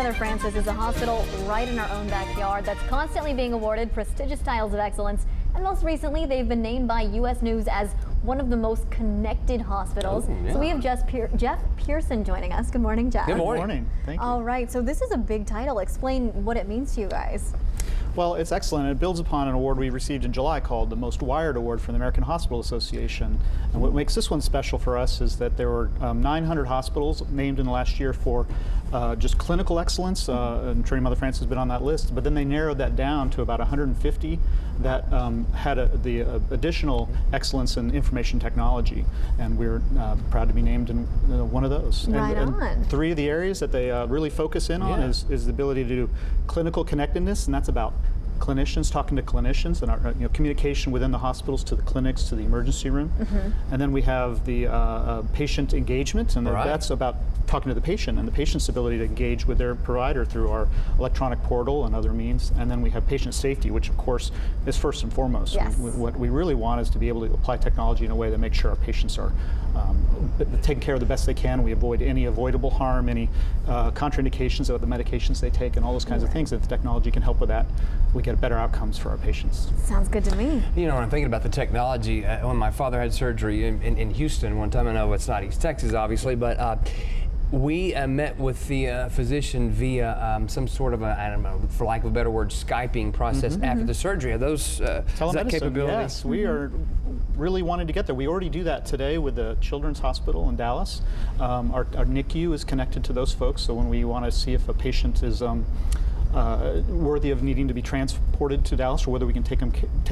Mother Frances is a hospital right in our own backyard that's constantly being awarded prestigious titles of excellence. And most recently, they've been named by U.S. News as one of the most connected hospitals. Oh, yeah. So we have Jeff Pearson joining us. Good morning, Jeff. Good morning. Good morning. Thank you. All right, so this is a big title. Explain what it means to you guys. Well, it's excellent. It builds upon an award we received in July called the Most Wired Award from the American Hospital Association. And what makes this one special for us is that there were 900 hospitals named in the last year for just clinical excellence, and Trinity Mother Frances has been on that list, but then they narrowed that down to about 150 that had the additional excellence in information technology. And we're proud to be named in one of those. Right on. And three of the areas that they really focus in on is the ability to do clinical connectedness, and that's about clinicians talking to clinicians and our communication within the hospitals to the clinics to the emergency room. And then we have the patient engagement, and that's about talking to the patient and the patient's ability to engage with their provider through our electronic portal and other means. And then we have patient safety, which of course is first and foremost. Yes. What we really want is to be able to apply technology in a way that makes sure our patients are taken care of the best they can. We avoid any avoidable harm, any contraindications of the medications they take, and all those kinds of things. If the technology can help with that, we get better outcomes for our patients. Sounds good to me. You know, when I'm thinking about the technology, when my father had surgery in Houston one time, I know it's not East Texas, obviously, but we met with the physician via some sort of I don't know, for lack of a better word, Skyping process after the surgery. Are those Telemedicine, capability? yes, we are really wanting to get there. We already do that today with the Children's Hospital in Dallas. Our NICU is connected to those folks, so when we want to see if a patient is worthy of needing to be transported to Dallas, or whether we can take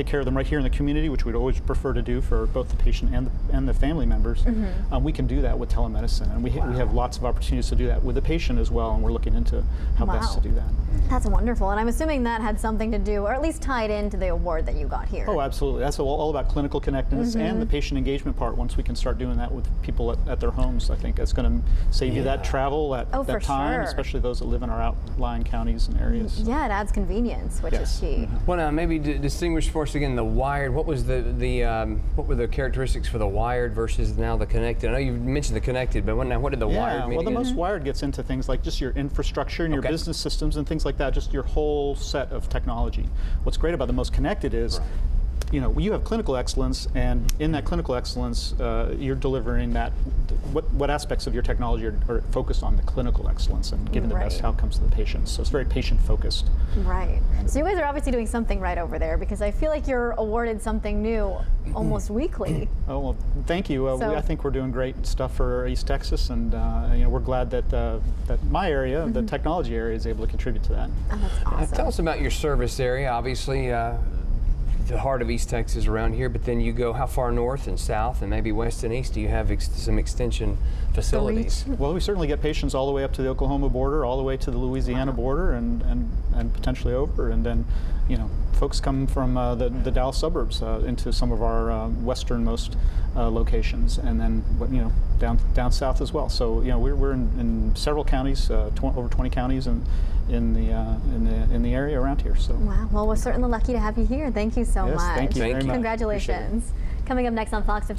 care of them right here in the community, which we'd always prefer to do for both the patient and the family members, we can do that with telemedicine, and we have lots of opportunities to do that with the patient as well, and we're looking into how best to do that. That's wonderful, and I'm assuming that had something to do, or at least tied into the award that you got here. Oh, absolutely. That's all about clinical connectedness and the patient engagement part. Once we can start doing that with people at their homes, I think that's going to save you that travel, that time, especially those that live in our outlying counties and areas. Yeah, it adds convenience, which is key. Well, now maybe distinguish for us again the wired. What was what were the characteristics for the wired versus now the connected? I know you mentioned the connected, but what did the wired mean? Well, the most wired gets into things like just your infrastructure and your business systems and things like that, just your whole set of technology. What's great about the most connected is you have clinical excellence, and in that clinical excellence, you're delivering that. What aspects of your technology are focused on the clinical excellence and giving the best outcomes to the patients? So it's very patient-focused. Right. So you guys are obviously doing something right over there, because I feel like you're awarded something new almost weekly. Oh, well, thank you. I think we're doing great stuff for East Texas, and we're glad that that my area, the technology area, is able to contribute to that. Oh, that's awesome. Tell us about your service area. Obviously, the heart of East Texas around here, but then you go how far north and south and maybe west and east? Do you have some extension facilities? Well, we certainly get patients all the way up to the Oklahoma border, all the way to the Louisiana border, and potentially over, and then folks come from the Dallas suburbs into some of our westernmost locations, and then down south as well. So we're in several counties, over 20 counties in the area around here. So wow. Well, we're certainly lucky to have you here. Thank you so much. Thank you very much. Congratulations. Coming up next on Fox 15.